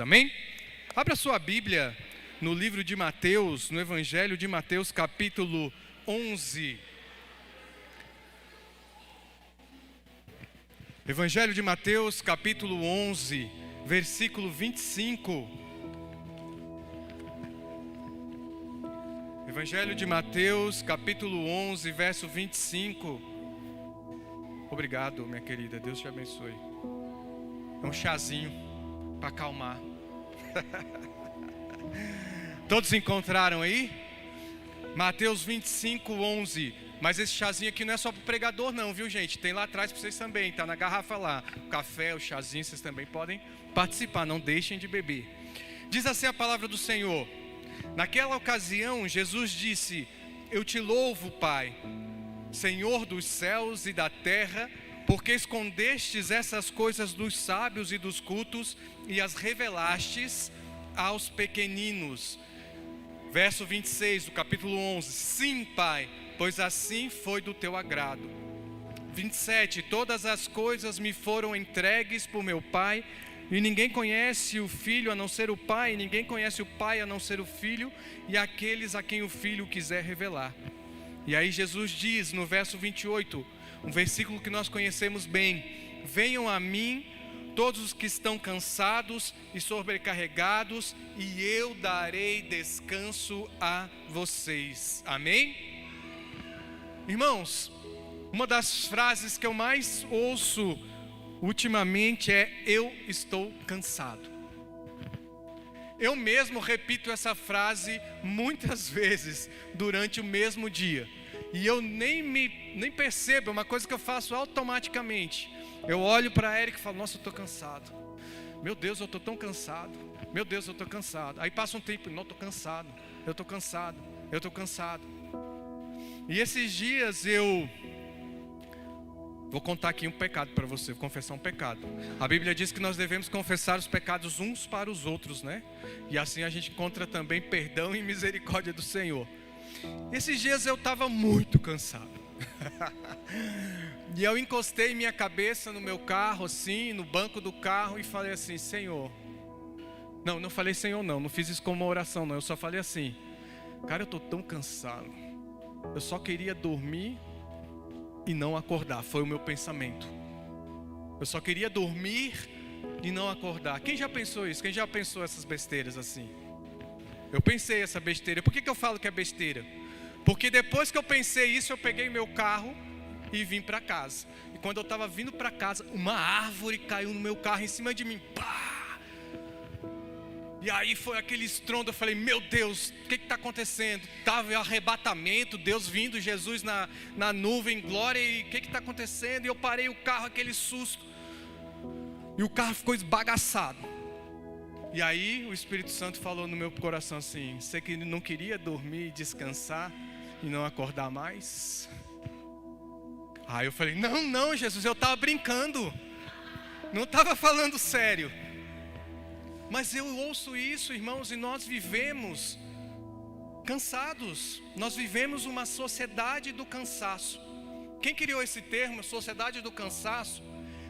Amém? Abra sua Bíblia no livro de Mateus, no Evangelho de Mateus, capítulo 11. Evangelho de Mateus, capítulo 11, versículo 25. Evangelho de Mateus, capítulo 11, verso 25. Obrigado, minha querida, Deus te abençoe. É um chazinho para acalmar. Todos encontraram aí? Mateus 25, 11. Mas esse chazinho aqui não é só para o pregador não, viu gente? Tem lá atrás para vocês também, tá na garrafa lá. O café, o chazinho, vocês também podem participar, não deixem de beber. Diz assim a palavra do Senhor: naquela ocasião Jesus disse: eu te louvo, Pai, Senhor dos céus e da terra, porque escondestes essas coisas dos sábios e dos cultos e as revelastes aos pequeninos. Verso 26 do capítulo 11. Sim, Pai, pois assim foi do teu agrado. 27. Todas as coisas me foram entregues por meu Pai, e ninguém conhece o Filho a não ser o Pai, e ninguém conhece o Pai a não ser o Filho, e aqueles a quem o Filho quiser revelar. E aí Jesus diz no verso 28, um versículo que nós conhecemos bem: venham a mim todos os que estão cansados e sobrecarregados, e eu darei descanso a vocês. Amém? Irmãos, uma das frases que eu mais ouço ultimamente é: eu estou cansado. Eu mesmo repito essa frase muitas vezes durante o mesmo dia. E eu nem percebo, é uma coisa que eu faço automaticamente. Eu olho para a Érica e falo: nossa, eu estou cansado. Meu Deus, eu estou tão cansado. Meu Deus, eu estou cansado. Aí passa um tempo: não, estou cansado. Eu estou cansado. Eu estou cansado. E esses dias eu vou contar aqui um pecado para você, vou confessar um pecado. A Bíblia diz que nós devemos confessar os pecados uns para os outros, né? E assim a gente encontra também perdão e misericórdia do Senhor. Esses dias eu estava muito cansado. E eu encostei minha cabeça no meu carro, assim, no banco do carro, e falei assim: Senhor. Não falei Senhor não fiz isso como uma oração não. Eu só falei assim: cara, eu estou tão cansado. Eu só queria dormir e não acordar. Foi o meu pensamento. Eu só queria dormir e não acordar. Quem já pensou isso? Quem já pensou essas besteiras assim? Eu pensei essa besteira. Por que eu falo que é besteira? Porque depois que eu pensei isso, eu peguei meu carro e vim para casa. E quando eu estava vindo para casa, uma árvore caiu no meu carro em cima de mim. Pá! E aí foi aquele estrondo. Eu falei: meu Deus, o que está acontecendo? Estava arrebatamento, Deus vindo, Jesus na nuvem, glória. E o que está acontecendo? E eu parei o carro, aquele susto. E o carro ficou esbagaçado. E aí o Espírito Santo falou no meu coração assim: você que não queria dormir, descansar e não acordar mais? Aí eu falei: não Jesus, eu estava brincando, não estava falando sério. Mas eu ouço isso, irmãos, e nós vivemos cansados. Nós vivemos uma sociedade do cansaço. Quem criou esse termo, sociedade do cansaço,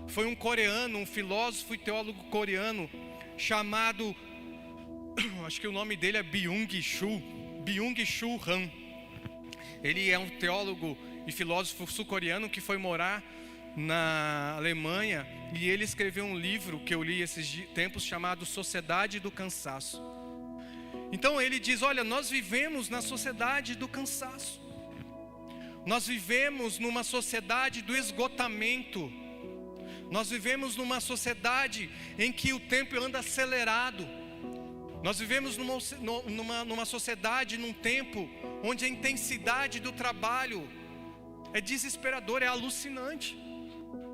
foi um coreano, um filósofo e teólogo coreano chamado, acho que o nome dele é Byung-Chul Han. Ele é um teólogo e filósofo sul-coreano que foi morar na Alemanha, e ele escreveu um livro que eu li esses tempos chamado Sociedade do Cansaço. Então ele diz: olha, nós vivemos na sociedade do cansaço. Nós vivemos numa sociedade do esgotamento. Nós vivemos numa sociedade em que o tempo anda acelerado. Nós vivemos numa sociedade, num tempo onde a intensidade do trabalho é desesperadora, é alucinante.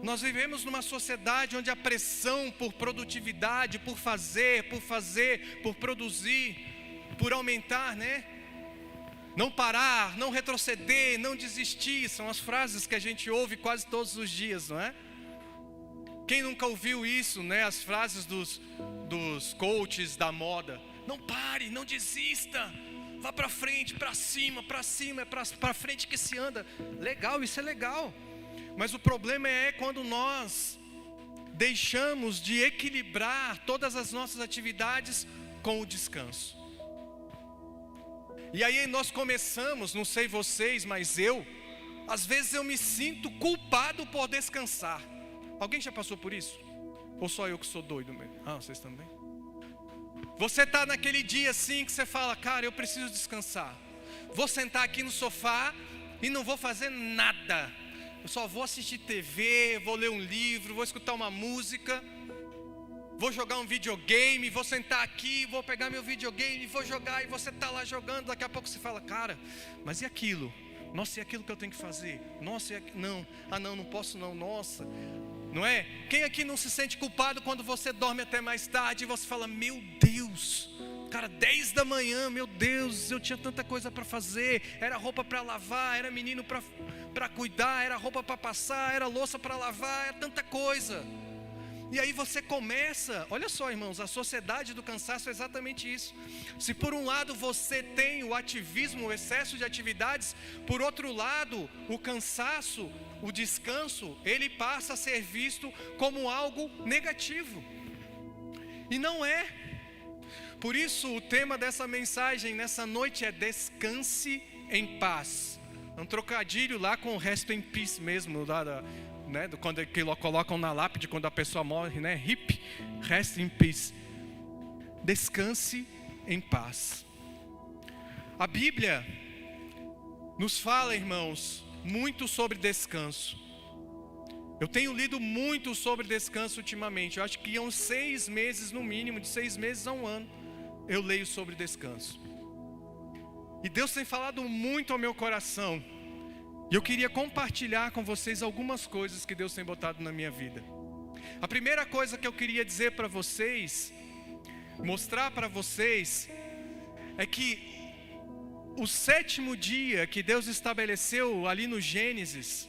Nós vivemos numa sociedade onde a pressão por produtividade, por fazer, por produzir, por aumentar, né? Não parar, não retroceder, não desistir, são as frases que a gente ouve quase todos os dias, não é? Quem nunca ouviu isso, né? As frases dos coaches da moda: não pare, não desista, vá para frente, para cima, é para frente que se anda. Legal, isso é legal. Mas o problema é quando nós deixamos de equilibrar todas as nossas atividades com o descanso. E aí nós começamos, não sei vocês, mas às vezes eu me sinto culpado por descansar. Alguém já passou por isso? Ou só eu que sou doido mesmo? Ah, vocês também? Você está naquele dia assim que você fala, cara, eu preciso descansar. Vou sentar aqui no sofá e não vou fazer nada. Eu só vou assistir TV, vou ler um livro, vou escutar uma música, vou jogar um videogame, vou sentar aqui, vou pegar meu videogame, vou jogar, e você está lá jogando, daqui a pouco você fala, cara, mas e aquilo? Nossa, e aquilo que eu tenho que fazer? Nossa, não, não posso não, nossa. Não é? Quem aqui não se sente culpado quando você dorme até mais tarde e você fala, meu Deus, cara, 10 da manhã, meu Deus, eu tinha tanta coisa para fazer, era roupa para lavar, era menino para cuidar, era roupa para passar, era louça para lavar, era tanta coisa. E aí você começa, olha só irmãos, a sociedade do cansaço é exatamente isso. Se por um lado você tem o ativismo, o excesso de atividades, por outro lado, o cansaço, o descanso, ele passa a ser visto como algo negativo. E não é. Por isso o tema dessa mensagem nessa noite é descanse em paz. É um trocadilho lá com o rest in peace mesmo, né, quando que colocam na lápide quando a pessoa morre, né? RIP, rest in peace. Descanse em paz. A Bíblia nos fala, irmãos, muito sobre descanso. Eu tenho lido muito sobre descanso ultimamente. Eu acho que há uns 6 meses no mínimo, de 6 meses a 1 ano, eu leio sobre descanso. E Deus tem falado muito ao meu coração. E eu queria compartilhar com vocês algumas coisas que Deus tem botado na minha vida. A primeira coisa que eu queria dizer para vocês, mostrar para vocês, é que o 7º dia que Deus estabeleceu ali no Gênesis,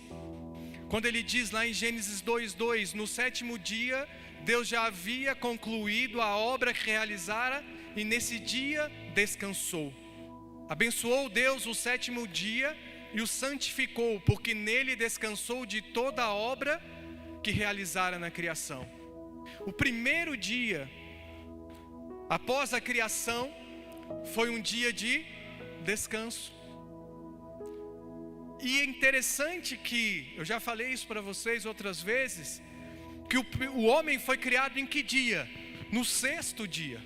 quando ele diz lá em Gênesis 2:2, no 7º dia, Deus já havia concluído a obra que realizara e nesse dia descansou. Abençoou Deus o 7º dia e o santificou, porque nele descansou de toda a obra que realizara na criação. O primeiro dia, após a criação, foi um dia de descanso. E é interessante que, eu já falei isso para vocês outras vezes, que o homem foi criado em que dia? No 6º dia.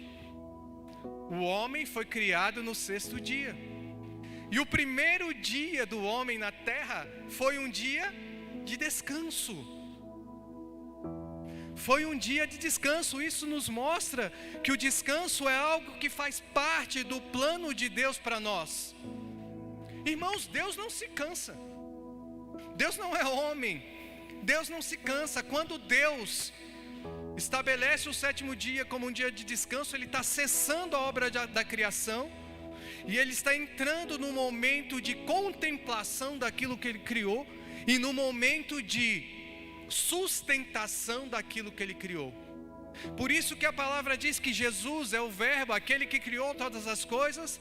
O homem foi criado no 6º dia. E o primeiro dia do homem na terra foi um dia de descanso. Foi um dia de descanso. Isso nos mostra que o descanso é algo que faz parte do plano de Deus para nós. Irmãos, Deus não se cansa. Deus não é homem. Deus não se cansa. Quando Deus estabelece o 7º dia como um dia de descanso, Ele está cessando a obra da criação. E Ele está entrando no momento de contemplação daquilo que Ele criou e no momento de sustentação daquilo que Ele criou. Por isso que a palavra diz que Jesus é o verbo, aquele que criou todas as coisas.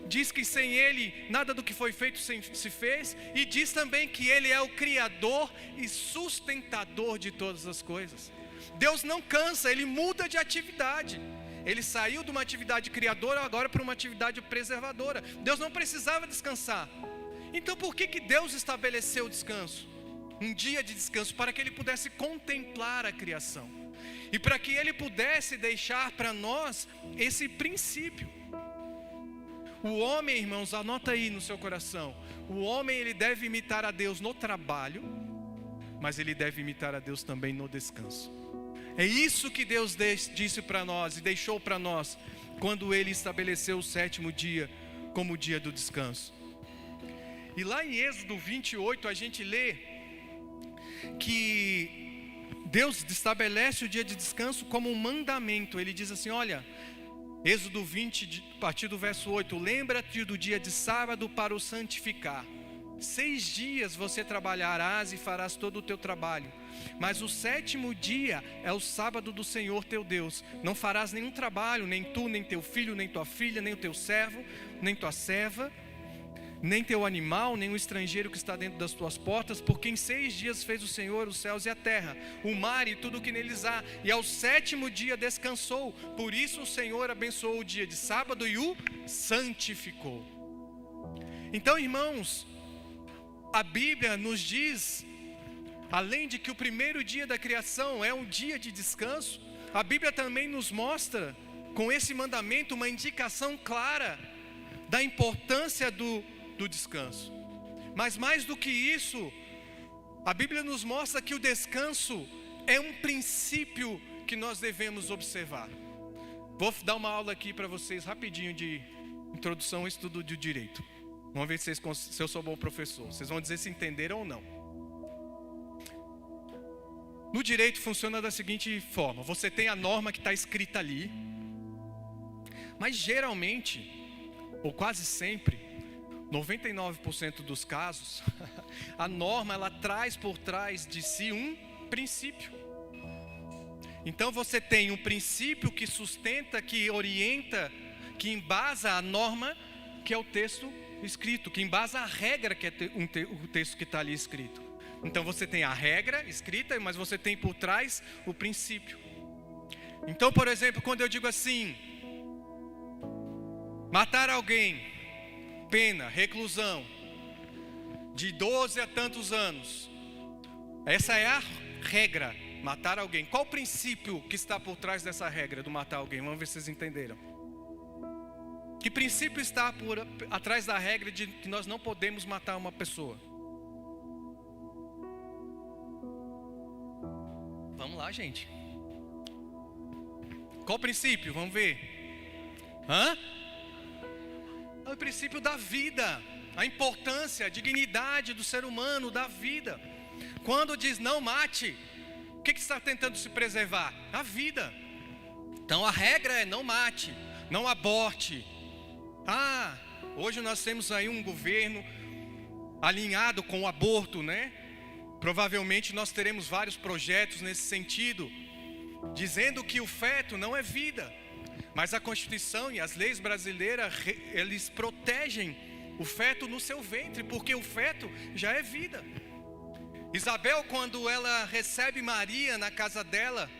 Diz que sem Ele nada do que foi feito se fez. E diz também que Ele é o criador e sustentador de todas as coisas. Deus não cansa, Ele muda de atividade. Ele saiu de uma atividade criadora agora para uma atividade preservadora. Deus não precisava descansar. Então por que Deus estabeleceu o descanso? Um dia de descanso para que Ele pudesse contemplar a criação. E para que Ele pudesse deixar para nós esse princípio. O homem, irmãos, anota aí no seu coração. O homem, ele deve imitar a Deus no trabalho, mas ele deve imitar a Deus também no descanso. É isso que Deus disse para nós e deixou para nós quando Ele estabeleceu o 7º dia como o dia do descanso. E lá em Êxodo 28 a gente lê que Deus estabelece o dia de descanso como um mandamento. Ele diz assim, olha, Êxodo 20, a partir do verso 8, lembra-te do dia de sábado para o santificar. 6 dias você trabalharás e farás todo o teu trabalho, mas o 7º dia é o sábado do Senhor teu Deus. Não farás nenhum trabalho, nem tu, nem teu filho, nem tua filha, nem o teu servo, nem tua serva, nem teu animal, nem o estrangeiro que está dentro das tuas portas, porque em 6 dias fez o Senhor os céus e a terra, o mar e tudo o que neles há, e ao 7º dia descansou. Por isso o Senhor abençoou o dia de sábado e o santificou. Então, irmãos, a Bíblia nos diz, além de que o primeiro dia da criação é um dia de descanso, a Bíblia também nos mostra, com esse mandamento, uma indicação clara da importância do descanso. Mas mais do que isso, a Bíblia nos mostra que o descanso é um princípio que nós devemos observar. Vou dar uma aula aqui para vocês rapidinho de introdução ao estudo de direito. Vamos ver se eu sou bom professor. Vocês vão dizer se entenderam ou não. No direito funciona da seguinte forma: você tem a norma que está escrita ali, mas geralmente, ou quase sempre, 99% dos casos, a norma ela traz por trás de si um princípio. Então você tem um princípio que sustenta, que orienta, que embasa a norma, que é o texto escrito, que embasa a regra, que é o texto que está ali escrito. Então você tem a regra escrita, mas você tem por trás o princípio. Então, por exemplo, quando eu digo assim: matar alguém, pena, reclusão, de 12 a tantos anos. Essa é a regra, matar alguém. Qual o princípio que está por trás dessa regra do matar alguém? Vamos ver se vocês entenderam. Que princípio está atrás da regra de que nós não podemos matar uma pessoa? Vamos lá, gente. Qual o princípio? Vamos ver. É o princípio da vida, a importância, a dignidade do ser humano, da vida. Quando diz não mate, o que está tentando se preservar? A vida. Então a regra é não mate, não aborte. Hoje nós temos aí um governo alinhado com o aborto, né? Provavelmente nós teremos vários projetos nesse sentido, dizendo que o feto não é vida. Mas a Constituição e as leis brasileiras, eles protegem o feto no seu ventre, porque o feto já é vida. Isabel, quando ela recebe Maria na casa dela,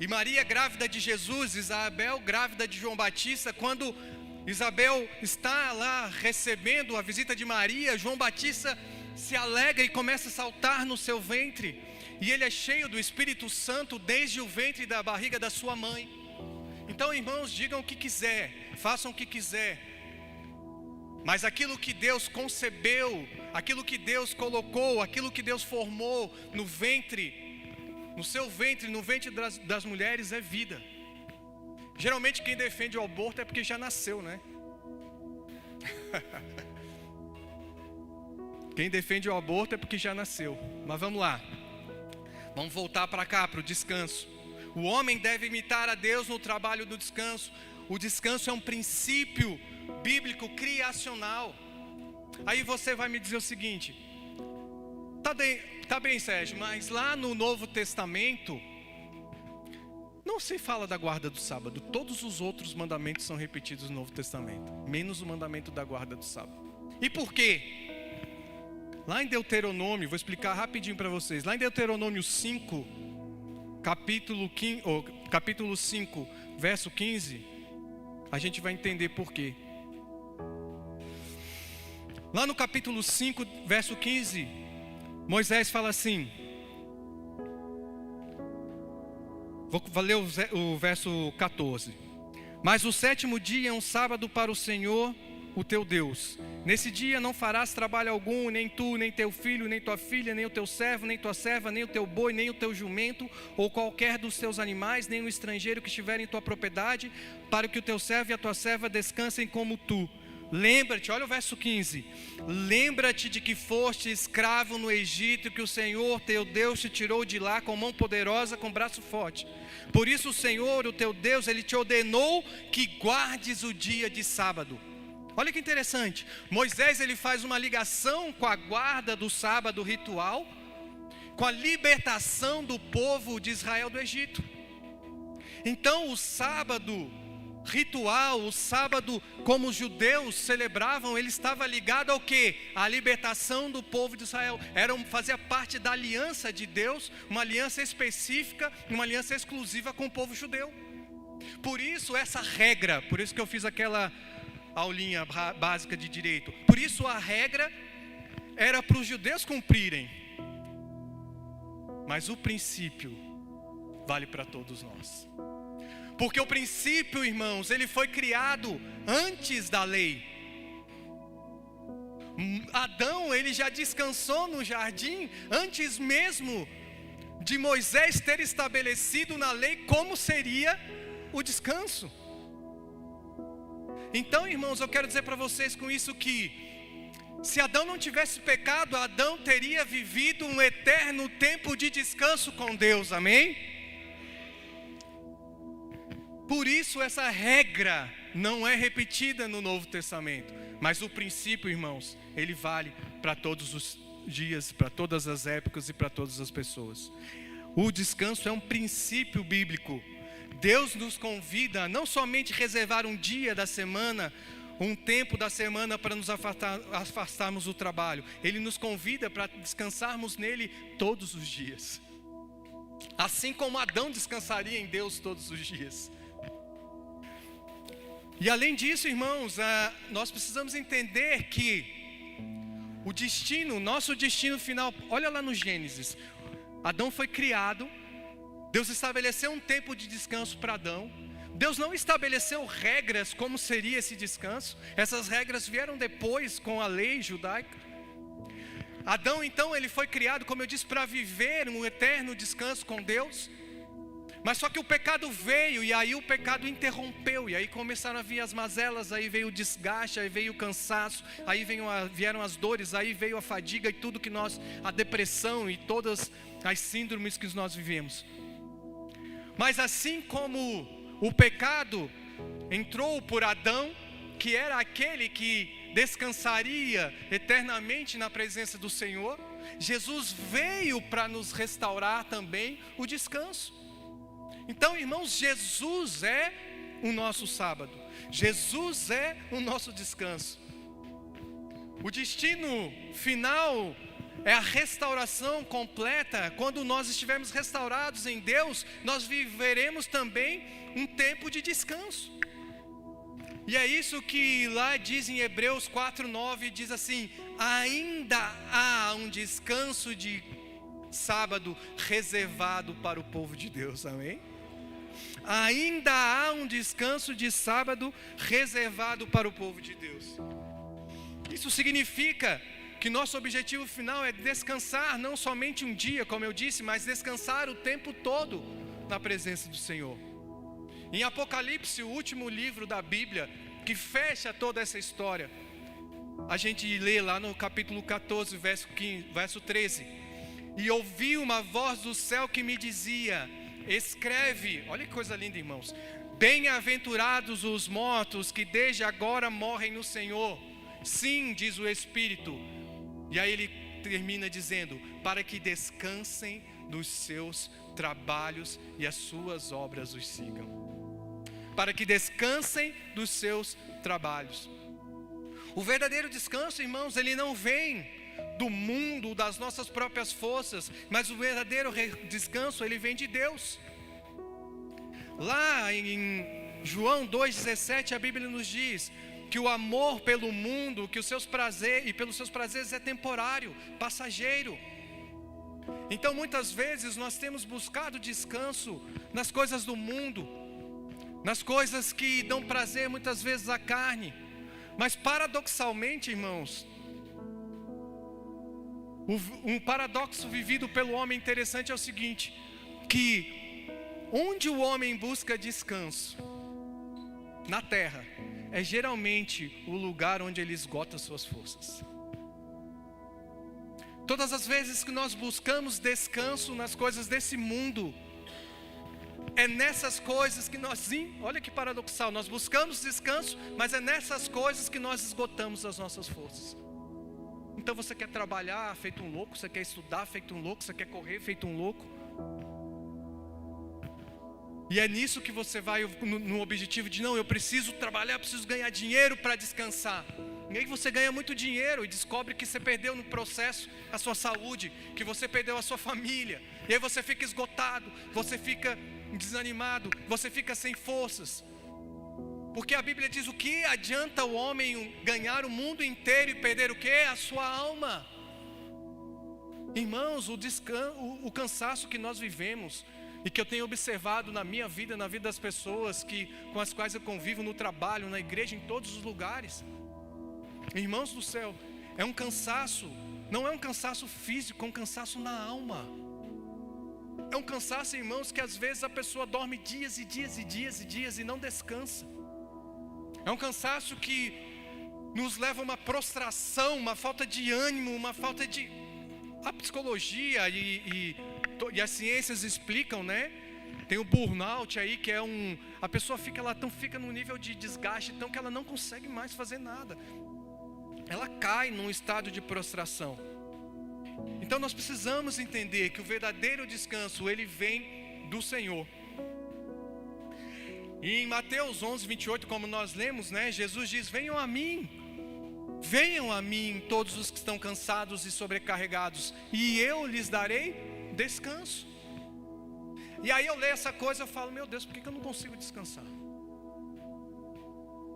e Maria grávida de Jesus, Isabel grávida de João Batista, quando Isabel está lá recebendo a visita de Maria, João Batista se alegra e começa a saltar no seu ventre, e ele é cheio do Espírito Santo desde o ventre da barriga da sua mãe. Então, irmãos, digam o que quiser, façam o que quiser, mas aquilo que Deus concebeu, aquilo que Deus colocou, aquilo que Deus formou no ventre, no seu ventre, no ventre das mulheres é vida. Geralmente quem defende o aborto é porque já nasceu, né? Quem defende o aborto é porque já nasceu. Mas vamos lá, vamos voltar para cá, para o descanso. O homem deve imitar a Deus no trabalho do descanso. O descanso é um princípio bíblico criacional. Aí você vai me dizer o seguinte: tá bem, Sérgio, mas lá no Novo Testamento não se fala da guarda do sábado. Todos os outros mandamentos são repetidos no Novo Testamento, menos o mandamento da guarda do sábado. E por quê? Lá em Deuteronômio, vou explicar rapidinho para vocês. Lá em Deuteronômio 5, capítulo 5, verso 15, a gente vai entender por quê. Lá no capítulo 5, verso 15, Moisés fala assim, vou ler o verso 14. Mas o 7º dia é um sábado para o Senhor, o teu Deus. Nesse dia não farás trabalho algum, nem tu, nem teu filho, nem tua filha, nem o teu servo, nem tua serva, nem o teu boi, nem o teu jumento, ou qualquer dos teus animais, nem o estrangeiro que estiver em tua propriedade, para que o teu servo e a tua serva descansem como tu. Lembra-te, olha o verso 15. Lembra-te de que foste escravo no Egito, que o Senhor teu Deus te tirou de lá com mão poderosa, com braço forte. Por isso o Senhor, o teu Deus, Ele te ordenou que guardes o dia de sábado. Olha que interessante, Moisés ele faz uma ligação com a guarda do sábado ritual, com a libertação do povo de Israel do Egito. Então o sábado ritual, o sábado, como os judeus celebravam, ele estava ligado ao quê? A libertação do povo de Israel. Fazia parte da aliança de Deus, uma aliança específica, uma aliança exclusiva com o povo judeu. Por isso essa regra, por isso que eu fiz aquela aulinha básica de direito, por isso a regra era para os judeus cumprirem, mas o princípio vale para todos nós. Porque o princípio, irmãos, ele foi criado antes da lei. Adão, ele já descansou no jardim antes mesmo de Moisés ter estabelecido na lei como seria o descanso. Então, irmãos, eu quero dizer para vocês com isso que se Adão não tivesse pecado, Adão teria vivido um eterno tempo de descanso com Deus, amém? Por isso essa regra não é repetida no Novo Testamento, mas o princípio, irmãos, ele vale para todos os dias, para todas as épocas e para todas as pessoas. O descanso é um princípio bíblico. Deus nos convida a não somente reservar um dia da semana, um tempo da semana para nos afastarmos do trabalho. Ele nos convida para descansarmos nele todos os dias. Assim como Adão descansaria em Deus todos os dias. E além disso, irmãos, nós precisamos entender que o destino, nosso destino final, olha lá no Gênesis, Adão foi criado, Deus estabeleceu um tempo de descanso para Adão, Deus não estabeleceu regras como seria esse descanso, essas regras vieram depois com a lei judaica. Adão então, ele foi criado, como eu disse, para viver um eterno descanso com Deus. Mas só que o pecado veio, e aí o pecado interrompeu, e aí começaram a vir as mazelas, aí veio o desgaste, aí veio o cansaço, aí vieram as dores, aí veio a fadiga e tudo que a depressão e todas as síndromes que nós vivemos. Mas assim como o pecado entrou por Adão, que era aquele que descansaria eternamente na presença do Senhor, Jesus veio para nos restaurar também o descanso. Então, irmãos, Jesus é o nosso sábado. Jesus é o nosso descanso. O destino final é a restauração completa. Quando nós estivermos restaurados em Deus, nós viveremos também um tempo de descanso. E é isso que lá diz em Hebreus 4:9, diz assim: ainda há um descanso de sábado reservado para o povo de Deus, amém? Ainda há um descanso de sábado reservado para o povo de Deus. Isso significa que nosso objetivo final é descansar não somente um dia, como eu disse, mas descansar o tempo todo na presença do Senhor. Em Apocalipse, o último livro da Bíblia, que fecha toda essa história, a gente lê lá no capítulo 14, verso 13: e ouvi uma voz do céu que me dizia: escreve, olha que coisa linda, irmãos, bem-aventurados os mortos que desde agora morrem no Senhor. Sim, diz o Espírito. E aí ele termina dizendo: para que descansem dos seus trabalhos e as suas obras os sigam. Para que descansem dos seus trabalhos. O verdadeiro descanso, irmãos, ele não vem do mundo, das nossas próprias forças, mas o verdadeiro descanso, ele vem de Deus. Lá em João 2,17, a Bíblia nos diz que o amor pelo mundo, que os seus prazeres, e pelos seus prazeres é temporário, passageiro. Então muitas vezes nós temos buscado descanso nas coisas do mundo, nas coisas que dão prazer muitas vezes à carne. Mas paradoxalmente, irmãos, um paradoxo vivido pelo homem interessante é o seguinte: que onde o homem busca descanso na terra, é geralmente o lugar onde ele esgota suas forças. Todas as vezes que nós buscamos descanso nas coisas desse mundo, é nessas coisas que nós, sim, olha que paradoxal, nós buscamos descanso, mas é nessas coisas que nós esgotamos as nossas forças. Então você quer trabalhar feito um louco, você quer estudar feito um louco, você quer correr feito um louco. E é nisso que você vai no objetivo de, não, eu preciso trabalhar, eu preciso ganhar dinheiro para descansar. E aí você ganha muito dinheiro e descobre que você perdeu no processo a sua saúde, que você perdeu a sua família. E aí você fica esgotado, você fica desanimado, você fica sem forças. Porque a Bíblia diz, o que adianta o homem ganhar o mundo inteiro e perder o quê? A sua alma. Irmãos, o cansaço que nós vivemos, e que eu tenho observado na minha vida, na vida das pessoas com as quais eu convivo no trabalho, na igreja, em todos os lugares. Irmãos do céu, é um cansaço, não é um cansaço físico, é um cansaço na alma. É um cansaço, irmãos, que às vezes a pessoa dorme dias e dias e dias e dias e não descansa. É um cansaço que nos leva a uma prostração, uma falta de ânimo, uma falta de... A psicologia e as ciências explicam, né? Tem o burnout aí, que é a pessoa fica num nível de desgaste tão que ela não consegue mais fazer nada. Ela cai num estado de prostração. Então nós precisamos entender que o verdadeiro descanso, ele vem do Senhor. E em Mateus 11, 28, como nós lemos, né? Jesus diz, venham a mim todos os que estão cansados e sobrecarregados, e eu lhes darei descanso. E aí eu leio essa coisa e falo, meu Deus, por que eu não consigo descansar?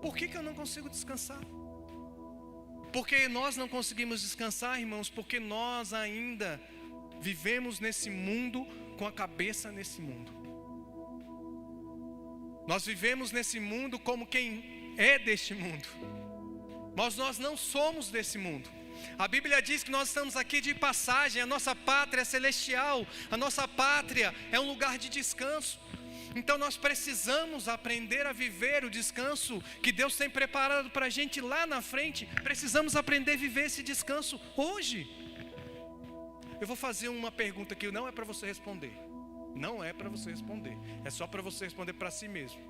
Por que eu não consigo descansar? Porque nós não conseguimos descansar, irmãos, porque nós ainda vivemos nesse mundo com a cabeça nesse mundo. Nós vivemos nesse mundo como quem é deste mundo. Mas nós não somos desse mundo. A Bíblia diz que nós estamos aqui de passagem, a nossa pátria é celestial, a nossa pátria é um lugar de descanso. Então nós precisamos aprender a viver o descanso que Deus tem preparado para a gente lá na frente. Precisamos aprender a viver esse descanso hoje. Eu vou fazer uma pergunta que não é para você responder. Não é para você responder. É só para você responder para si mesmo.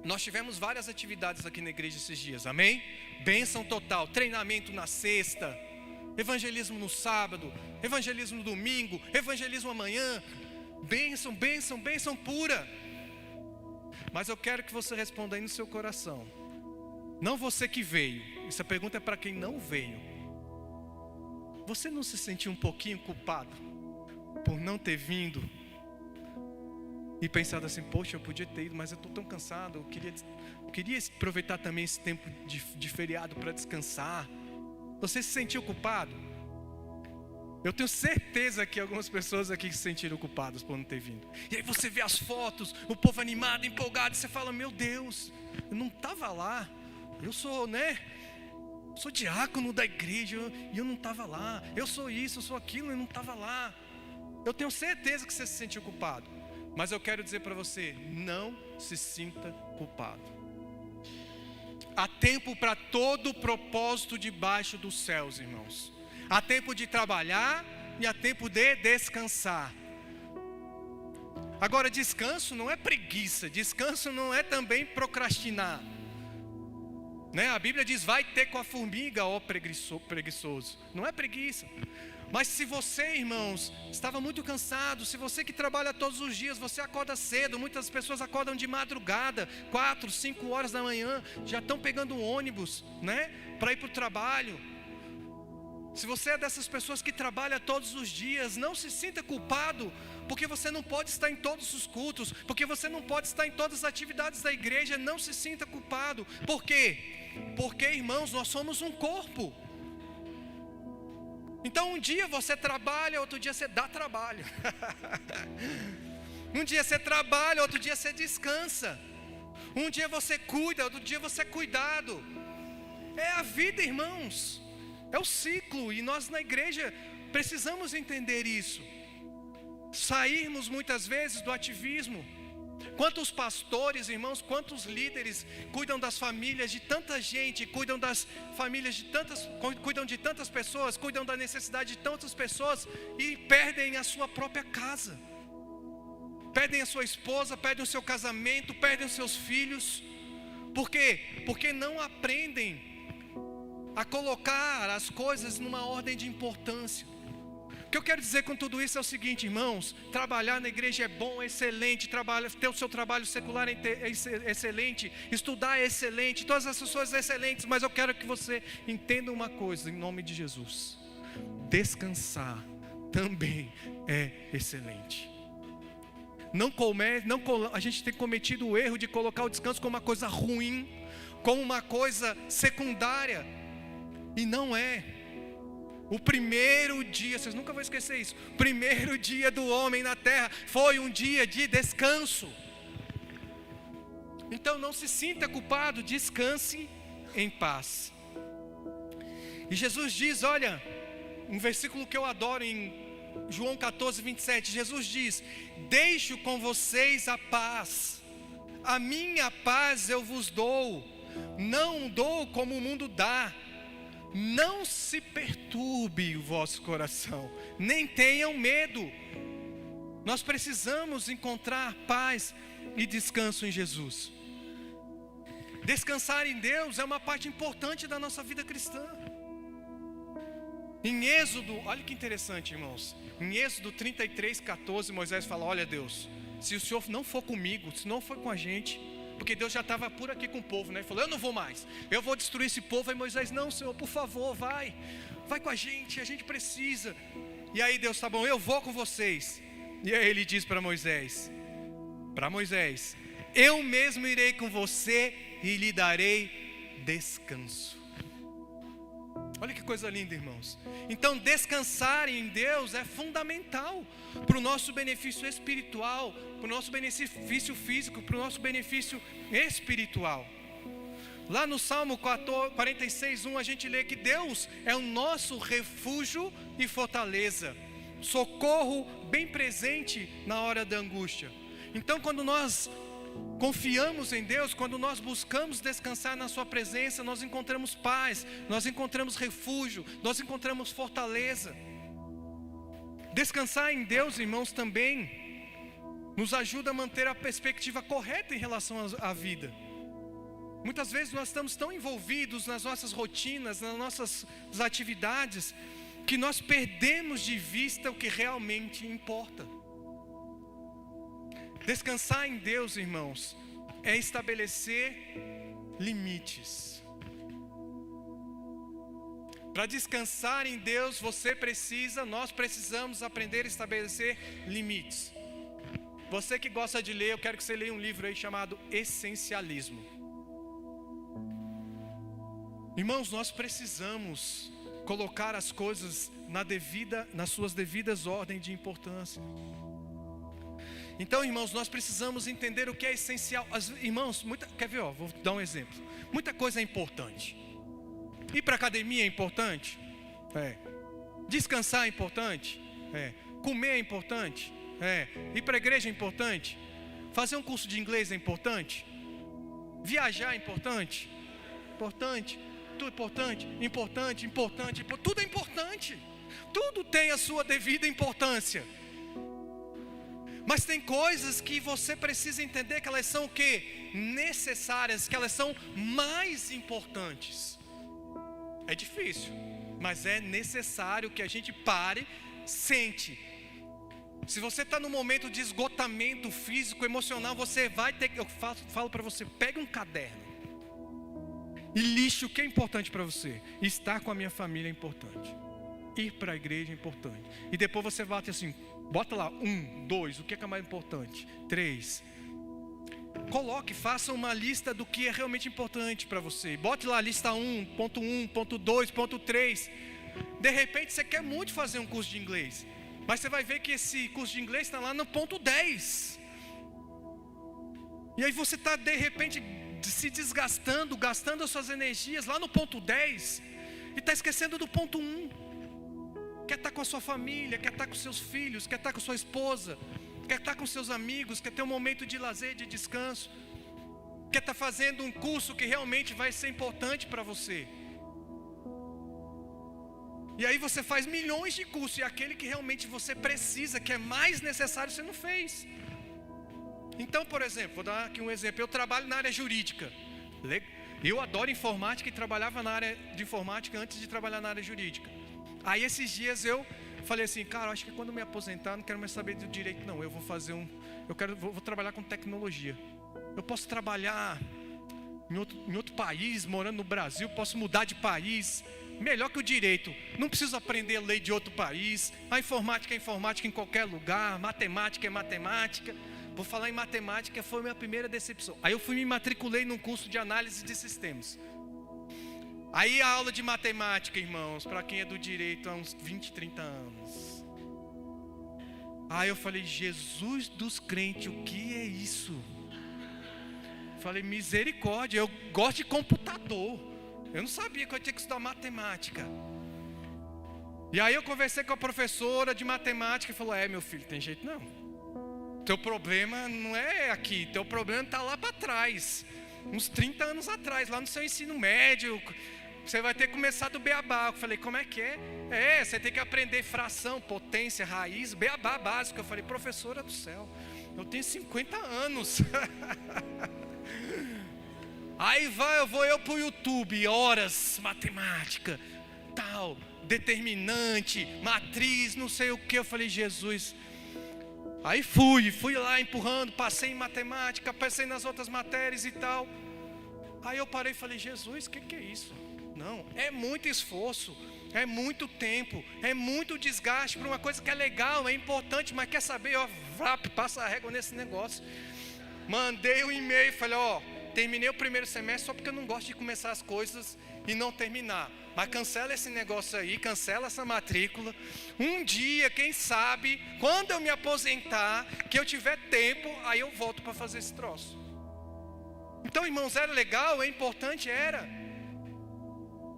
Nós tivemos várias atividades aqui na igreja esses dias, amém? Bênção total, treinamento na sexta, evangelismo no sábado, evangelismo no domingo, evangelismo amanhã. Bênção, bênção, bênção pura. Mas eu quero que você responda aí no seu coração. Não você que veio, essa pergunta é para quem não veio. Você não se sentiu um pouquinho culpado por não ter vindo? E pensado assim, poxa, eu podia ter ido, mas eu estou tão cansado, eu queria aproveitar também esse tempo de feriado para descansar. Você se sentiu culpado? Eu tenho certeza que algumas pessoas aqui se sentiram culpadas por não ter vindo. E aí você vê as fotos, o povo animado, empolgado, e você fala, meu Deus, eu não estava lá. Eu sou, sou diácono da igreja e eu não estava lá. Eu sou isso, eu sou aquilo e não estava lá. Eu tenho certeza que você se sentiu culpado. Mas eu quero dizer para você, não se sinta culpado. Há tempo para todo o propósito debaixo dos céus, irmãos. Há tempo de trabalhar e há tempo de descansar. Agora, descanso não é preguiça, descanso não é também procrastinar. A Bíblia diz, vai ter com a formiga, ó preguiçoso. Não é preguiça. Mas se você, irmãos, estava muito cansado, se você que trabalha todos os dias, você acorda cedo, muitas pessoas acordam de madrugada, 4, 5 horas da manhã, já estão pegando um ônibus, para ir para o trabalho. Se você é dessas pessoas que trabalha todos os dias, não se sinta culpado, porque você não pode estar em todos os cultos, porque você não pode estar em todas as atividades da igreja, não se sinta culpado. Por quê? Porque, irmãos, nós somos um corpo. Então um dia você trabalha, outro dia você dá trabalho. Um dia você trabalha, outro dia você descansa. Um dia você cuida, outro dia você é cuidado. É a vida, irmãos. É o ciclo, e nós na igreja precisamos entender isso. Sairmos muitas vezes do ativismo. Quantos pastores, irmãos, quantos líderes cuidam das famílias de tanta gente, cuidam das famílias cuidam de tantas pessoas, cuidam da necessidade de tantas pessoas e perdem a sua própria casa. Perdem a sua esposa, perdem o seu casamento, perdem os seus filhos. Por quê? Porque não aprendem a colocar as coisas numa ordem de importância. que eu quero dizer com tudo isso é o seguinte, irmãos: trabalhar na igreja é bom, é excelente, ter o seu trabalho secular é excelente, estudar é excelente, todas essas coisas excelentes, mas eu quero que você entenda uma coisa, em nome de Jesus: descansar também é excelente. A gente tem cometido o erro de colocar o descanso como uma coisa ruim, como uma coisa secundária, e não é. O primeiro dia, vocês nunca vão esquecer isso, o primeiro dia do homem na terra foi um dia de descanso. Então não se sinta culpado, descanse em paz. E Jesus diz, olha, um versículo que eu adoro em João 14, 27, Jesus diz: deixo com vocês a paz, a minha paz eu vos dou, não dou como o mundo dá. Não se perturbe o vosso coração, nem tenham medo. Nós precisamos encontrar paz e descanso em Jesus. Descansar em Deus é uma parte importante da nossa vida cristã. Em Êxodo, olha que interessante, irmãos. Em Êxodo 33, 14, Moisés fala: olha Deus, se o Senhor não for comigo, se não for com a gente, porque Deus já estava por aqui com o povo, né? Ele falou: eu não vou mais, eu vou destruir esse povo. Aí Moisés: não, Senhor, por favor, vai com a gente precisa. E aí Deus: tá bom, eu vou com vocês. E aí ele diz para Moisés: eu mesmo irei com você e lhe darei descanso. Olha que coisa linda, irmãos. Então descansar em Deus é fundamental para o nosso benefício espiritual, para o nosso benefício físico, para o nosso benefício espiritual. Lá no Salmo 46, 1, a gente lê que Deus é o nosso refúgio e fortaleza, socorro bem presente na hora da angústia. Então quando nós confiamos em Deus, quando nós buscamos descansar na sua presença, nós encontramos paz, nós encontramos refúgio, nós encontramos fortaleza. Descansar em Deus, irmãos, também nos ajuda a manter a perspectiva correta em relação à vida. Muitas vezes nós estamos tão envolvidos nas nossas rotinas, nas nossas atividades, que nós perdemos de vista o que realmente importa. Descansar em Deus, irmãos, é estabelecer limites. Para descansar em Deus, nós precisamos aprender a estabelecer limites. Você que gosta de ler, eu quero que você leia um livro aí chamado Essencialismo. Irmãos, nós precisamos colocar as coisas nas suas devidas ordens de importância. Então, irmãos, nós precisamos entender o que é essencial. Irmãos, quer ver? Vou dar um exemplo. Muita coisa é importante. Ir para a academia é importante? É. Descansar é importante? É. Comer é importante? É. Ir para a igreja é importante? Fazer um curso de inglês é importante? Viajar é importante? Importante. Tudo importante? Importante. Tudo é importante. Tudo tem a sua devida importância. Mas tem coisas que você precisa entender que elas são o quê? Necessárias, que elas são mais importantes. É difícil, mas é necessário que a gente pare, sente. Se você está num momento de esgotamento físico, emocional, você vai ter que, eu falo para você, pegue um caderno e lixe o que é importante para você. Estar com a minha família é importante, ir para a igreja é importante. E depois você bate assim, bota lá 1, 2, o que é mais importante? 3. Coloque, faça uma lista do que é realmente importante para você. Bote lá a lista 1, ponto 2, ponto 3. De repente você quer muito fazer um curso de inglês, mas você vai ver que esse curso de inglês está lá no ponto 10. E aí você está de repente se desgastando, gastando as suas energias lá no ponto 10 e está esquecendo do ponto 1. Quer estar com a sua família, quer estar com seus filhos, quer estar com sua esposa, quer estar com seus amigos, quer ter um momento de lazer, de descanso, quer estar fazendo um curso que realmente vai ser importante para você. E aí você faz milhões de cursos e aquele que realmente você precisa, que é mais necessário, você não fez. Então, por exemplo, vou dar aqui um exemplo. Eu trabalho na área jurídica. Eu adoro informática e trabalhava na área de informática antes de trabalhar na área jurídica. Aí esses dias eu falei assim, cara, acho que quando eu me aposentar, não quero mais saber do direito, não. Eu vou fazer vou trabalhar com tecnologia. Eu posso trabalhar em outro país, morando no Brasil, posso mudar de país. Melhor que o direito. Não preciso aprender lei de outro país. A informática é informática em qualquer lugar. Matemática é matemática. Vou falar em matemática, foi a minha primeira decepção. Aí eu me matriculei num curso de análise de sistemas. Aí a aula de matemática, irmãos, para quem é do direito há uns 20, 30 anos. Aí eu falei, Jesus dos crentes, o que é isso? Falei, misericórdia, eu gosto de computador. Eu não sabia que eu tinha que estudar matemática. E aí eu conversei com a professora de matemática e falou, meu filho, tem jeito não. Teu problema não é aqui, teu problema está lá para trás. Uns 30 anos atrás, lá no seu ensino médio. Você vai ter que começar do beabá. Eu falei, como é que é? Você tem que aprender fração, potência, raiz, beabá básico. Eu falei, professora do céu, eu tenho 50 anos. Aí eu vou pro YouTube, horas, matemática, tal, determinante, matriz, não sei o que. Eu falei, Jesus. Aí fui lá empurrando, passei em matemática, passei nas outras matérias e tal. Aí eu parei e falei, Jesus, o que é isso? Não, é muito esforço, é muito tempo, é muito desgaste para uma coisa que é legal, é importante, mas quer saber, passa a régua nesse negócio. Mandei um e-mail, falei, terminei o primeiro semestre só porque eu não gosto de começar as coisas e não terminar. Mas cancela esse negócio aí, cancela essa matrícula. Um dia, quem sabe, quando eu me aposentar, que eu tiver tempo, aí eu volto para fazer esse troço. Então, irmãos, era legal, é importante, era.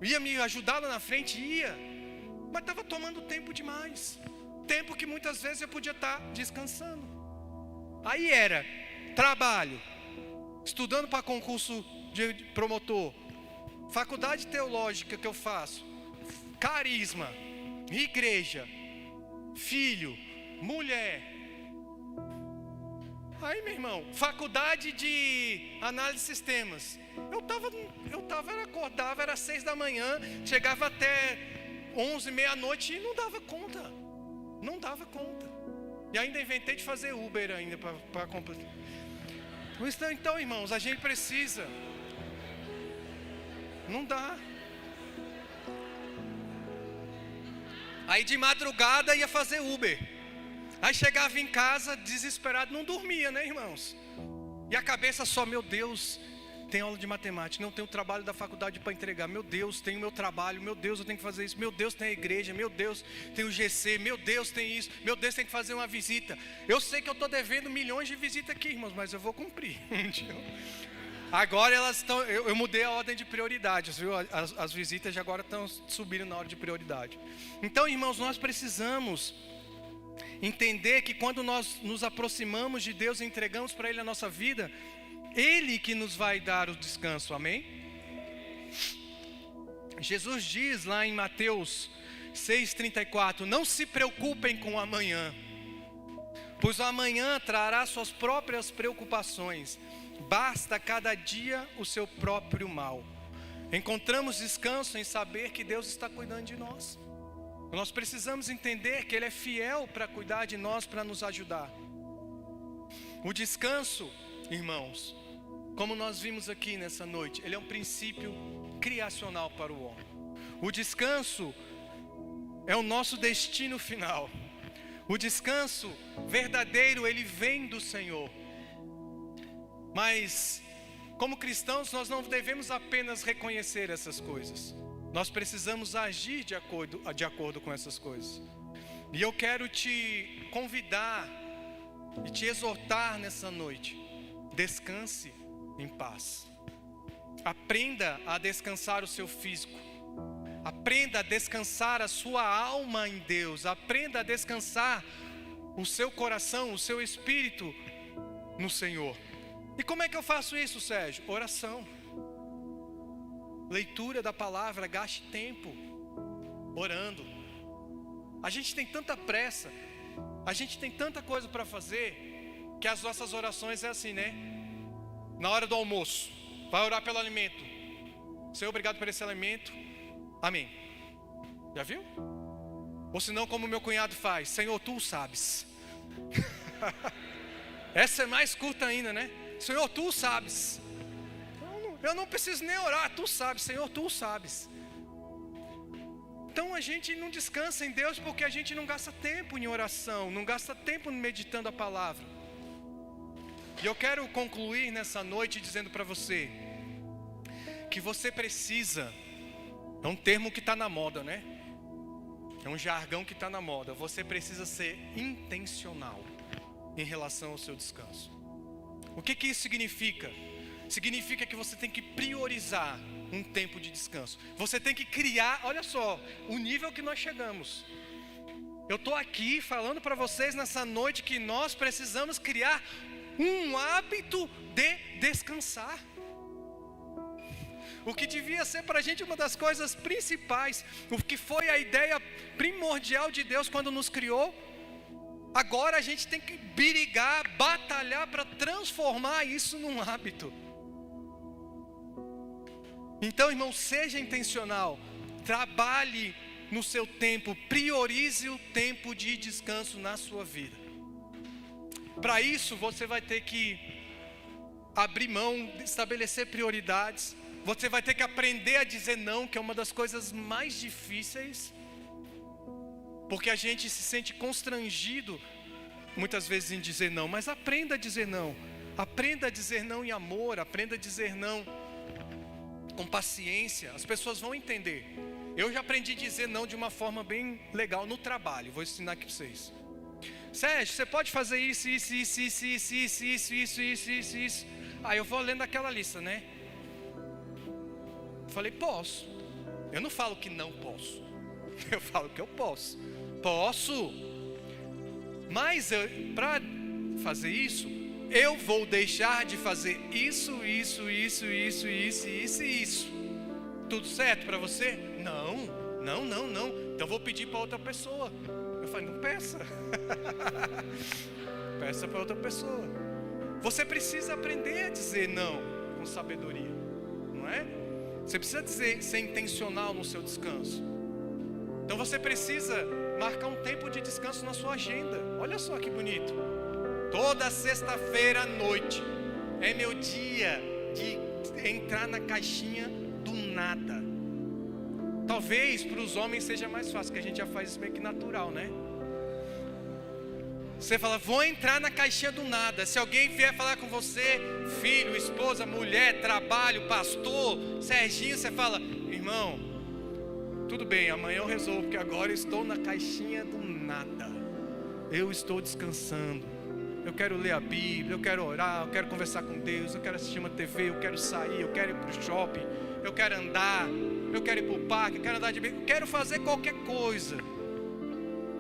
Ia me ajudar lá na frente, ia. Mas estava tomando tempo demais. Tempo que muitas vezes eu podia estar descansando. Aí era trabalho, estudando para concurso de promotor, faculdade teológica que eu faço, carisma, igreja, filho, mulher. Aí, meu irmão, faculdade de análise de sistemas. Acordava, era 6 da manhã, chegava até 11, meia-noite e não dava conta. Não dava conta. E ainda inventei de fazer Uber ainda para completar. Então, irmãos, a gente precisa. Não dá. Aí de madrugada ia fazer Uber. Aí chegava em casa desesperado, não dormia, né, irmãos? E a cabeça só, meu Deus, tem aula de matemática, não tem o trabalho da faculdade para entregar, meu Deus, tem o meu trabalho, meu Deus, eu tenho que fazer isso, meu Deus, tem a igreja, meu Deus, tem o GC, meu Deus, tem isso, meu Deus, tem que fazer uma visita. Eu sei que eu estou devendo milhões de visitas aqui, irmãos, mas eu vou cumprir. Agora elas estão, eu mudei a ordem de prioridades, viu? As visitas agora estão subindo na ordem de prioridade. Então, irmãos, nós precisamos entender que quando nós nos aproximamos de Deus e entregamos para Ele a nossa vida, Ele que nos vai dar o descanso, amém? Jesus diz lá em Mateus 6,34, não se preocupem com o amanhã, pois o amanhã trará suas próprias preocupações, basta cada dia o seu próprio mal. Encontramos descanso em saber que Deus está cuidando de nós. Nós precisamos entender que Ele é fiel para cuidar de nós, para nos ajudar. O descanso, irmãos, como nós vimos aqui nessa noite, ele é um princípio criacional para o homem. O descanso é o nosso destino final. O descanso verdadeiro, ele vem do Senhor. Mas, como cristãos, nós não devemos apenas reconhecer essas coisas. Nós precisamos agir de acordo com essas coisas. E eu quero te convidar e te exortar nessa noite. Descanse em paz. Aprenda a descansar o seu físico. Aprenda a descansar a sua alma em Deus. Aprenda a descansar o seu coração, o seu espírito no Senhor. E como é que eu faço isso, Sérgio? Oração. Leitura da palavra, gaste tempo orando. A gente tem tanta pressa, a gente tem tanta coisa para fazer, que as nossas orações é assim, né? Na hora do almoço, vai orar pelo alimento. Senhor, obrigado por esse alimento. Amém. Já viu? Ou senão, como meu cunhado faz: Senhor, tu o sabes. Essa é mais curta ainda, né? Senhor, tu o sabes. Eu não preciso nem orar, tu sabes, Senhor, tu o sabes. Então a gente não descansa em Deus porque a gente não gasta tempo em oração, não gasta tempo meditando a palavra. E eu quero concluir nessa noite dizendo para você que você precisa, é um termo que está na moda, né? É um jargão que está na moda. Você precisa ser intencional em relação ao seu descanso. O que isso significa? Significa que você tem que priorizar um tempo de descanso. Você tem que criar, olha só, o nível que nós chegamos. Eu estou aqui falando para vocês nessa noite que nós precisamos criar um hábito de descansar. O que devia ser para a gente uma das coisas principais, o que foi a ideia primordial de Deus quando nos criou, agora a gente tem que brigar, batalhar para transformar isso num hábito. Então, irmão, seja intencional, trabalhe no seu tempo, priorize o tempo de descanso na sua vida. Para isso, você vai ter que abrir mão, estabelecer prioridades. Você vai ter que aprender a dizer não, que é uma das coisas mais difíceis, porque a gente se sente constrangido muitas vezes em dizer não. Mas aprenda a dizer não. Aprenda a dizer não em amor, aprenda a dizer não com paciência. As pessoas vão entender. Eu já aprendi a dizer não de uma forma bem legal no trabalho. Vou ensinar aqui para vocês. Sérgio, você pode fazer isso. Aí eu vou lendo aquela lista, né? Falei, posso. Eu não falo que não posso. Eu falo que eu posso. Posso. Mas para fazer isso, eu vou deixar de fazer isso. Tudo certo para você? Não. Então vou pedir para outra pessoa. Eu falei, não peça. Peça para outra pessoa. Você precisa aprender a dizer não com sabedoria, não é? Você precisa ser intencional no seu descanso. Então você precisa marcar um tempo de descanso na sua agenda. Olha só que bonito. Toda sexta-feira à noite é meu dia de entrar na caixinha do nada. Talvez para os homens seja mais fácil, que a gente já faz isso meio que natural, né? Você fala, vou entrar na caixinha do nada. Se alguém vier falar com você, filho, esposa, mulher, trabalho, pastor, Serginho, você fala, irmão, tudo bem, amanhã eu resolvo, porque agora eu estou na caixinha do nada. Eu estou descansando. Eu quero ler a Bíblia, eu quero orar, eu quero conversar com Deus, eu quero assistir uma TV, eu quero sair, eu quero ir para o shopping, eu quero andar, eu quero ir para o parque, eu quero andar de bicicleta, eu quero fazer qualquer coisa.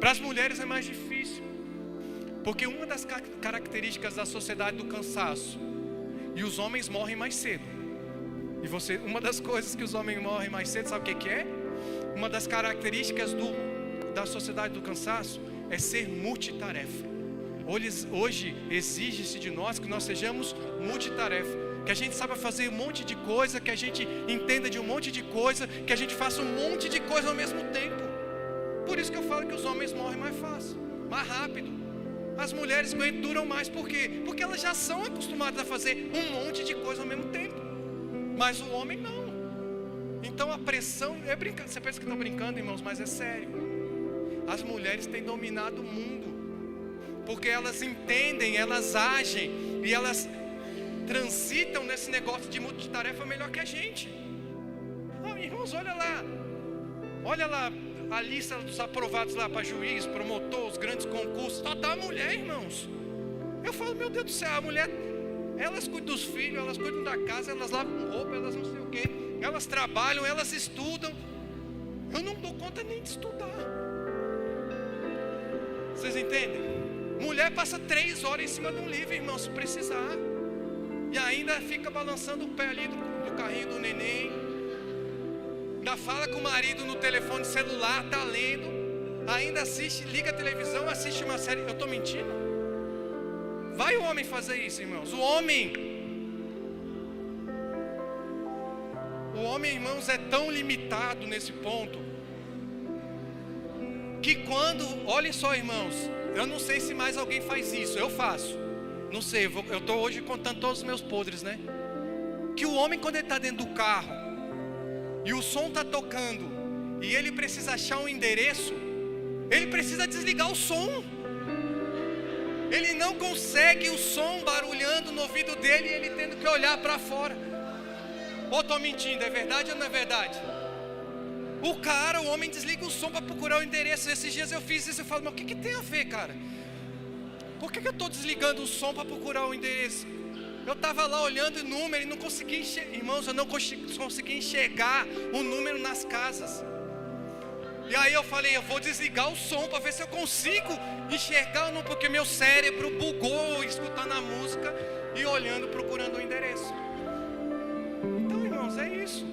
Para as mulheres é mais difícil. Porque uma das características da sociedade do cansaço, e os homens morrem mais cedo. E uma das coisas que os homens morrem mais cedo, sabe o que é? Uma das características da sociedade do cansaço é ser multitarefa. Hoje exige-se de nós que nós sejamos multitarefa. Que a gente saiba fazer um monte de coisa, que a gente entenda de um monte de coisa, que a gente faça um monte de coisa ao mesmo tempo. Por isso que eu falo que os homens morrem mais fácil, mais rápido. As mulheres duram mais, por quê? Porque elas já são acostumadas a fazer um monte de coisa ao mesmo tempo. Mas o homem não. Então a pressão, é brincando. Você pensa que estão brincando, irmãos, mas é sério. As mulheres têm dominado o mundo. Porque elas entendem, elas agem e elas transitam nesse negócio de multitarefa melhor que a gente. Irmãos, olha lá a lista dos aprovados lá para juiz, promotor, os grandes concursos, só tá a mulher, irmãos. Eu falo, meu Deus do céu, a mulher, elas cuidam dos filhos, elas cuidam da casa, elas lavam roupa, elas não sei o quê, elas trabalham, elas estudam. Eu não dou conta nem de estudar. Vocês entendem? Mulher passa 3 horas em cima de um livro, irmão, se precisar. E ainda fica balançando o pé ali do carrinho do neném. Ainda fala com o marido no telefone celular, tá lendo. Ainda assiste, liga a televisão, assiste uma série. Eu estou mentindo? Vai o homem fazer isso, irmãos. O homem, irmãos, é tão limitado nesse ponto que quando, olhem só, irmãos, eu não sei se mais alguém faz isso, eu faço. Não sei, eu estou hoje contando todos os meus podres, né? Que o homem, quando ele está dentro do carro e o som está tocando e ele precisa achar um endereço, ele precisa desligar o som. Ele não consegue o som barulhando no ouvido dele e ele tendo que olhar para fora. Ou estou mentindo, é verdade ou não é verdade? O homem desliga o som para procurar o endereço. Esses dias eu fiz isso, eu falo, mas o que tem a ver, cara? Por que eu estou desligando o som para procurar o endereço? Eu estava lá olhando o número e não conseguia enxergar. Irmãos, eu não consegui enxergar o número nas casas. E aí eu falei, eu vou desligar o som para ver se eu consigo enxergar ou não, porque meu cérebro bugou escutando a música e olhando, procurando o endereço. Então, irmãos, é isso.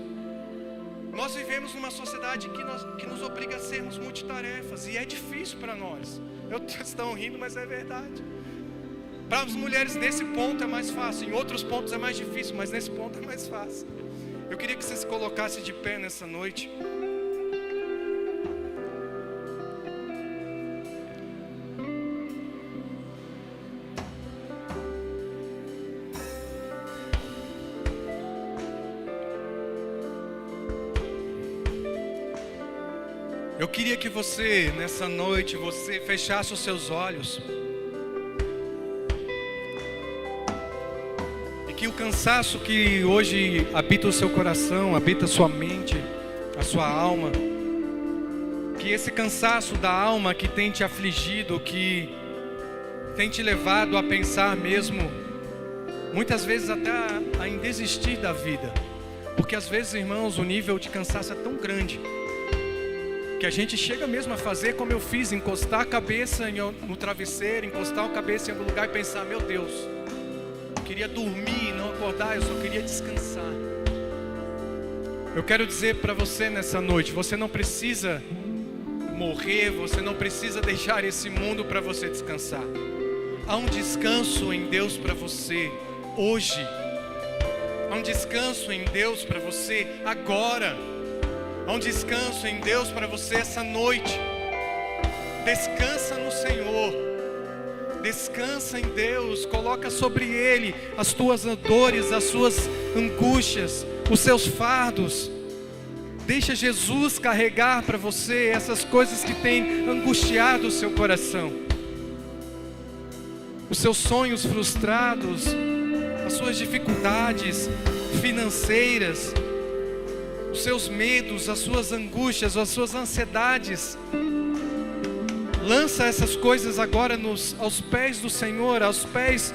Nós vivemos numa sociedade que nos obriga a sermos multitarefas, e é difícil para nós. Estão rindo, mas é verdade. Para as mulheres nesse ponto é mais fácil, em outros pontos é mais difícil, mas nesse ponto é mais fácil. Eu queria que você se colocasse de pé nessa noite. Eu queria que você, nessa noite, você fechasse os seus olhos. E que o cansaço que hoje habita o seu coração, habita a sua mente, a sua alma, que esse cansaço da alma que tem te afligido, que tem te levado a pensar mesmo, muitas vezes até em desistir da vida. Porque às vezes, irmãos, o nível de cansaço é tão grande que a gente chega mesmo a fazer como eu fiz, encostar a cabeça no travesseiro, encostar a cabeça em algum lugar e pensar, meu Deus, eu queria dormir e não acordar, eu só queria descansar. Eu quero dizer para você nessa noite, você não precisa morrer, você não precisa deixar esse mundo para você descansar. Há um descanso em Deus para você hoje. Há um descanso em Deus para você agora. Há um descanso em Deus para você essa noite. Descansa no Senhor. Descansa em Deus. Coloca sobre Ele as tuas dores, as suas angústias, os seus fardos. Deixa Jesus carregar para você essas coisas que têm angustiado o seu coração. Os seus sonhos frustrados, as suas dificuldades financeiras, os seus medos, as suas angústias, as suas ansiedades. Lança essas coisas agora aos pés do Senhor, aos pés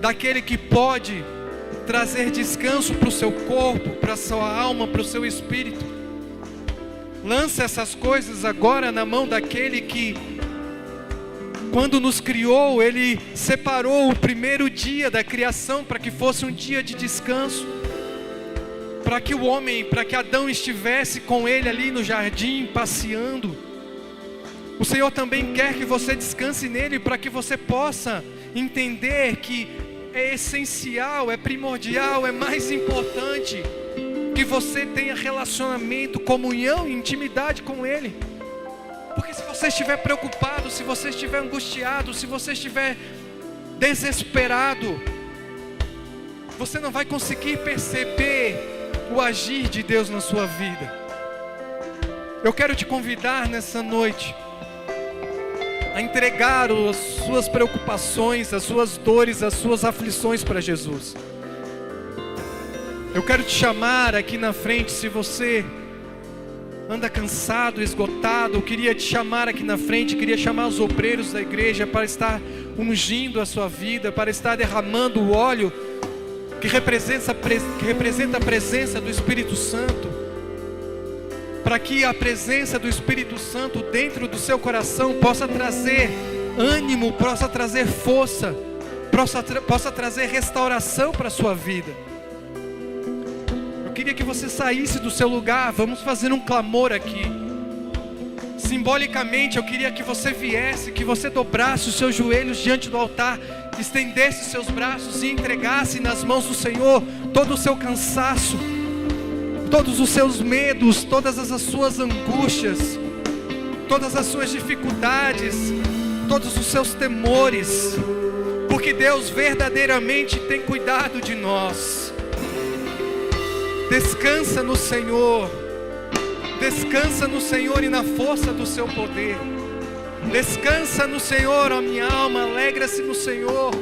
daquele que pode trazer descanso para o seu corpo, para a sua alma, para o seu espírito. Lança essas coisas agora na mão daquele que, quando nos criou, Ele separou o primeiro dia da criação para que fosse um dia de descanso. Para que o homem, para que Adão estivesse com ele ali no jardim, passeando. O Senhor também quer que você descanse nele, para que você possa entender que é essencial, é primordial, é mais importante que você tenha relacionamento, comunhão e intimidade com Ele. Porque se você estiver preocupado, se você estiver angustiado, se você estiver desesperado, você não vai conseguir perceber o agir de Deus na sua vida. Eu quero te convidar nessa noite a entregar as suas preocupações, as suas dores, as suas aflições para Jesus. Eu quero te chamar aqui na frente, se você anda cansado, esgotado, eu queria te chamar aqui na frente, queria chamar os obreiros da igreja para estar ungindo a sua vida, para estar derramando o óleo que representa a presença do Espírito Santo, para que a presença do Espírito Santo dentro do seu coração possa trazer ânimo, possa trazer força, possa trazer restauração para a sua vida. Eu queria que você saísse do seu lugar, vamos fazer um clamor aqui. Simbolicamente eu queria que você viesse, que você dobrasse os seus joelhos diante do altar, estendesse os seus braços e entregasse nas mãos do Senhor todo o seu cansaço, todos os seus medos, todas as suas angústias, todas as suas dificuldades, todos os seus temores, porque Deus verdadeiramente tem cuidado de nós. Descansa no Senhor, descansa no Senhor e na força do seu poder. Descansa no Senhor, ó minha alma, alegra-se no Senhor.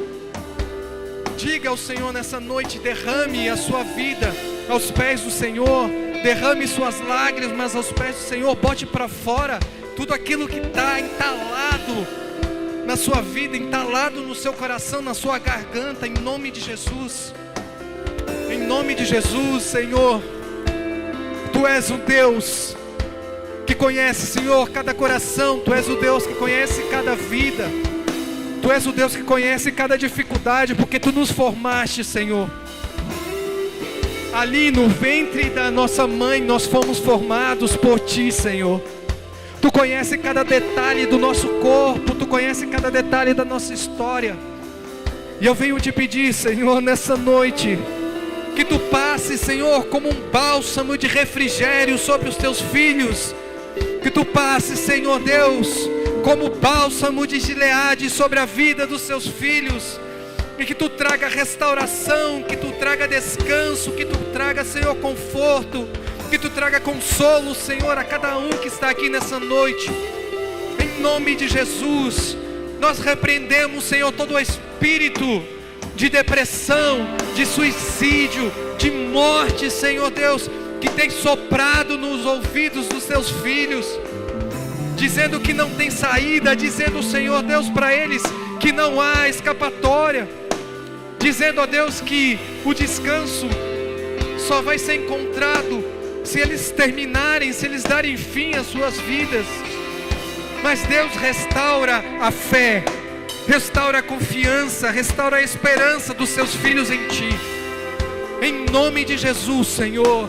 Diga ao Senhor nessa noite, derrame a sua vida aos pés do Senhor, derrame suas lágrimas aos pés do Senhor, bote para fora tudo aquilo que está entalado na sua vida, entalado no seu coração, na sua garganta, em nome de Jesus. Em nome de Jesus, Senhor, Tu és o Deus que conhece, Senhor, cada coração. Tu és o Deus que conhece cada vida. Tu és o Deus que conhece cada dificuldade, porque Tu nos formaste, Senhor. Ali no ventre da nossa mãe nós fomos formados por Ti, Senhor. Tu conhece cada detalhe do nosso corpo, Tu conhece cada detalhe da nossa história. E eu venho te pedir, Senhor, nessa noite, que Tu passe, Senhor, como um bálsamo de refrigério sobre os Teus filhos. Que Tu passe, Senhor Deus, como bálsamo de Gileade sobre a vida dos Seus filhos. E que Tu traga restauração, que Tu traga descanso, que Tu traga, Senhor, conforto, que Tu traga consolo, Senhor, a cada um que está aqui nessa noite. Em nome de Jesus, nós repreendemos, Senhor, todo o espírito de depressão, de suicídio, de morte, Senhor Deus, que tem soprado nos ouvidos dos Teus filhos, dizendo que não tem saída, dizendo, Senhor Deus, para eles que não há escapatória, dizendo, ó Deus, que o descanso só vai ser encontrado se eles terminarem, se eles darem fim às suas vidas. Mas Deus restaura a fé, restaura a confiança, restaura a esperança dos Seus filhos em Ti. Em nome de Jesus, Senhor,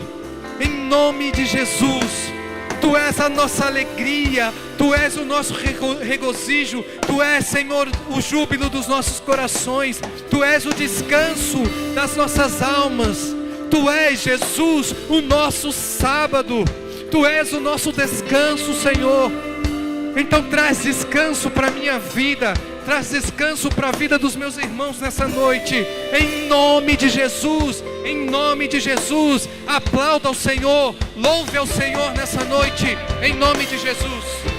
em nome de Jesus, Tu és a nossa alegria, Tu és o nosso regozijo, Tu és, Senhor, o júbilo dos nossos corações, Tu és o descanso das nossas almas, Tu és, Jesus, o nosso sábado, Tu és o nosso descanso, Senhor. Então traz descanso para a minha vida, traz descanso para a vida dos meus irmãos nessa noite, em nome de Jesus, em nome de Jesus. Aplauda ao Senhor, louve ao Senhor nessa noite, em nome de Jesus.